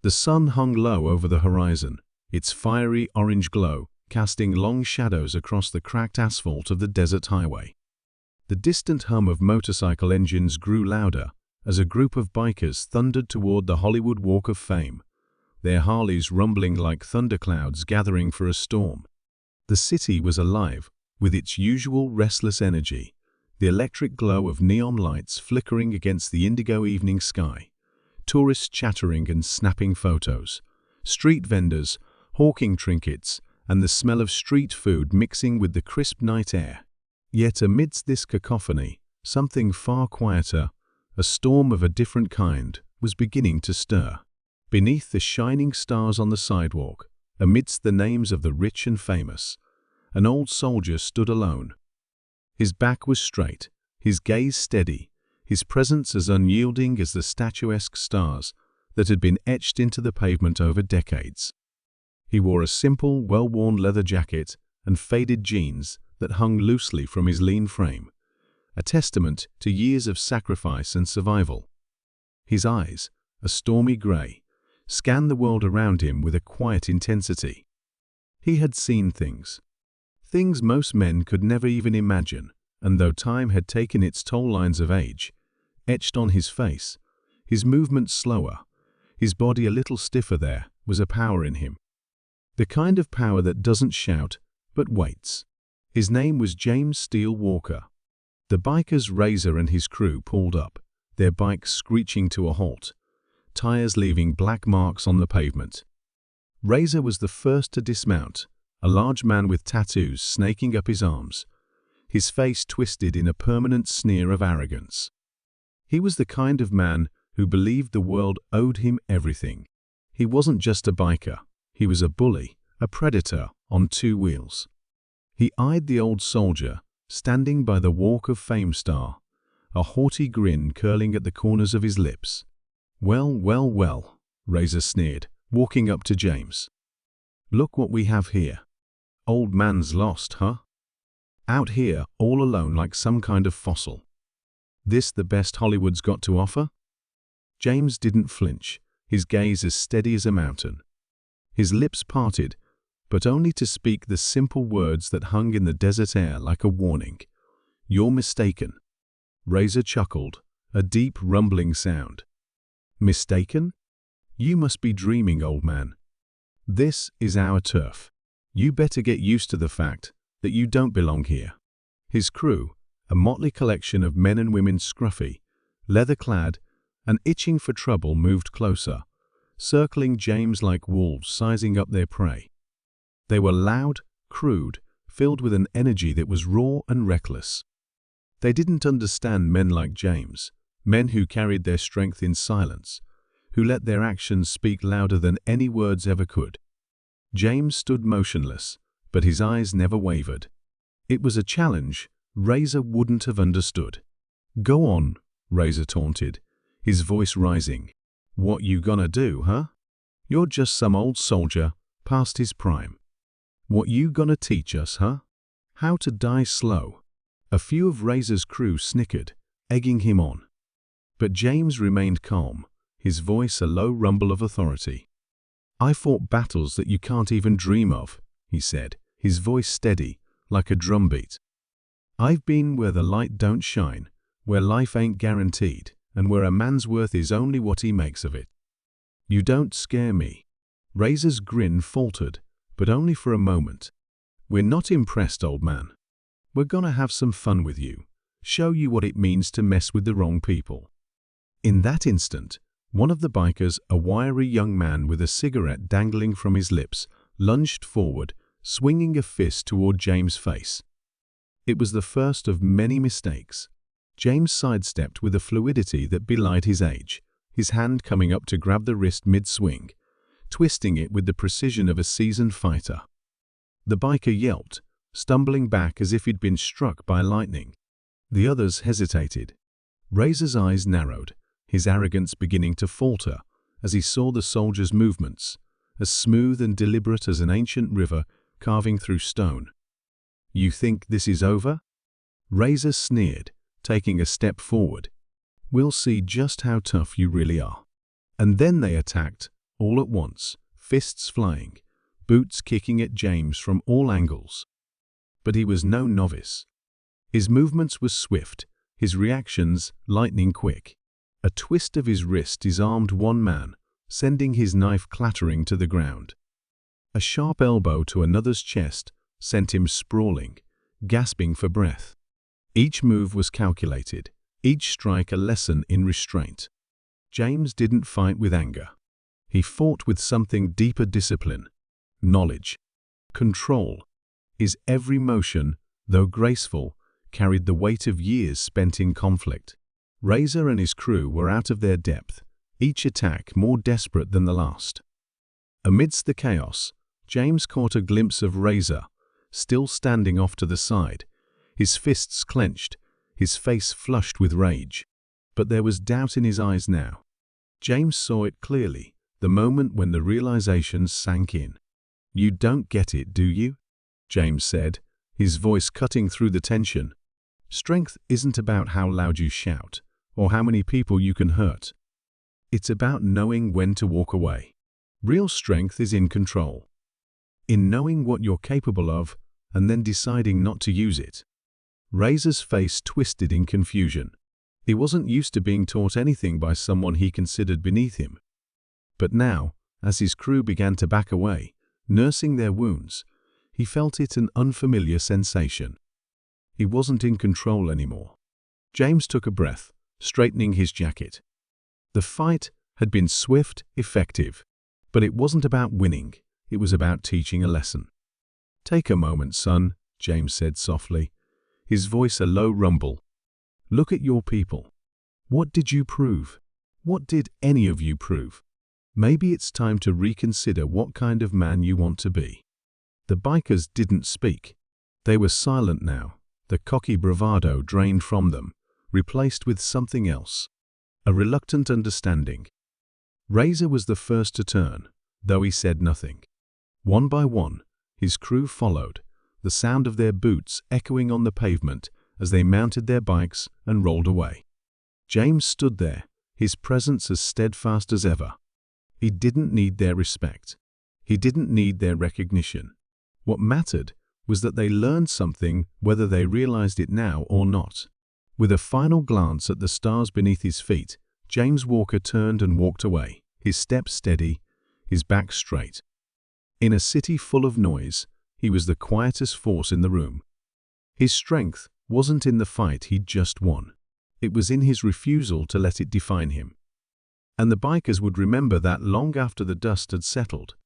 The sun hung low over the horizon, its fiery orange glow casting long shadows across the cracked asphalt of the desert highway. The distant hum of motorcycle engines grew louder as a group of bikers thundered toward the Hollywood Walk of Fame, their Harleys rumbling like thunderclouds gathering for a storm. The city was alive with its usual restless energy, the electric glow of neon lights flickering against the indigo evening sky, tourists chattering and snapping photos, street vendors hawking trinkets, and the smell of street food mixing with the crisp night air. Yet amidst this cacophony, something far quieter, a storm of a different kind, was beginning to stir. Beneath the shining stars on the sidewalk, amidst the names of the rich and famous, an old soldier stood alone. His back was straight, his gaze steady, his presence as unyielding as the statuesque stars that had been etched into the pavement over decades. He wore a simple, well-worn leather jacket and faded jeans that hung loosely from his lean frame, a testament to years of sacrifice and survival. His eyes, a stormy gray, scanned the world around him with a quiet intensity. He had seen things most men could never even imagine, and though time had taken its toll lines of age, etched on his face, his movements slower, his body a little stiffer, there was a power in him. The kind of power that doesn't shout, but waits. His name was James Steele Walker. The bikers Razor and his crew pulled up, their bikes screeching to a halt, tires leaving black marks on the pavement. Razor was the first to dismount, a large man with tattoos snaking up his arms, his face twisted in a permanent sneer of arrogance. He was the kind of man who believed the world owed him everything. He wasn't just a biker. He was a bully, a predator on two wheels. He eyed the old soldier, standing by the Walk of Fame star, a haughty grin curling at the corners of his lips. "Well, well, well," Razor sneered, walking up to James. "Look what we have here. Old man's lost, huh? Out here all alone like some kind of fossil. This the best Hollywood's got to offer?" James didn't flinch, his gaze as steady as a mountain. His lips parted, but only to speak the simple words that hung in the desert air like a warning. "You're mistaken." Razor chuckled, a deep rumbling sound. "Mistaken? You must be dreaming, old man. This is our turf. You better get used to the fact that you don't belong here." His crew, a motley collection of men and women scruffy, leather-clad, and itching for trouble, moved closer, circling James like wolves sizing up their prey. They were loud, crude, filled with an energy that was raw and reckless. They didn't understand men like James, men who carried their strength in silence, who let their actions speak louder than any words ever could. James stood motionless, but his eyes never wavered. It was a challenge Razor wouldn't have understood. "Go on," Razor taunted, his voice rising. "What you gonna do, huh? You're just some old soldier past his prime. What you gonna teach us, huh? How to die slow?" A few of Razor's crew snickered, egging him on. But James remained calm, his voice a low rumble of authority. "I fought battles that you can't even dream of," he said, his voice steady, like a drumbeat. "I've been where the light don't shine, where life ain't guaranteed, and where a man's worth is only what he makes of it. You don't scare me." Razor's grin faltered, but only for a moment. "We're not impressed, old man. We're gonna have some fun with you, show you what it means to mess with the wrong people." In that instant, one of the bikers, a wiry young man with a cigarette dangling from his lips, lunged forward, swinging a fist toward James' face. It was the first of many mistakes. James sidestepped with a fluidity that belied his age, his hand coming up to grab the wrist mid-swing, twisting it with the precision of a seasoned fighter. The biker yelped, stumbling back as if he'd been struck by lightning. The others hesitated. Razor's eyes narrowed, his arrogance beginning to falter as he saw the soldier's movements, as smooth and deliberate as an ancient river carving through stone. "You think this is over?" Razor sneered, taking a step forward. "We'll see just how tough you really are." And then they attacked, all at once, fists flying, boots kicking at James from all angles. But he was no novice. His movements were swift, his reactions lightning quick. A twist of his wrist disarmed one man, sending his knife clattering to the ground. A sharp elbow to another's chest sent him sprawling, gasping for breath. Each move was calculated, each strike a lesson in restraint. James didn't fight with anger. He fought with something deeper: discipline, knowledge, control. His every motion, though graceful, carried the weight of years spent in conflict. Razor and his crew were out of their depth, each attack more desperate than the last. Amidst the chaos, James caught a glimpse of Razor, still standing off to the side, his fists clenched, his face flushed with rage. But there was doubt in his eyes now. James saw it clearly, the moment when the realization sank in. "You don't get it, do you?" James said, his voice cutting through the tension. "Strength isn't about how loud you shout, or how many people you can hurt. It's about knowing when to walk away. Real strength is in control. In knowing what you're capable of, and then deciding not to use it." Razor's face twisted in confusion. He wasn't used to being taught anything by someone he considered beneath him. But now, as his crew began to back away, nursing their wounds, he felt it an unfamiliar sensation. He wasn't in control anymore. James took a breath, straightening his jacket. The fight had been swift, effective, but it wasn't about winning, it was about teaching a lesson. "Take a moment, son," James said softly, his voice a low rumble. "Look at your people. What did you prove? What did any of you prove? Maybe it's time to reconsider what kind of man you want to be." The bikers didn't speak. They were silent now, the cocky bravado drained from them, replaced with something else, a reluctant understanding. Razor was the first to turn, though he said nothing. One by one, his crew followed, the sound of their boots echoing on the pavement as they mounted their bikes and rolled away. James stood there, his presence as steadfast as ever. He didn't need their respect. He didn't need their recognition. What mattered was that they learned something, whether they realized it now or not. With a final glance at the stars beneath his feet, James Walker turned and walked away, his steps steady, his back straight. In a city full of noise, he was the quietest force in the room. His strength wasn't in the fight he'd just won. It was in his refusal to let it define him. And the bikers would remember that long after the dust had settled.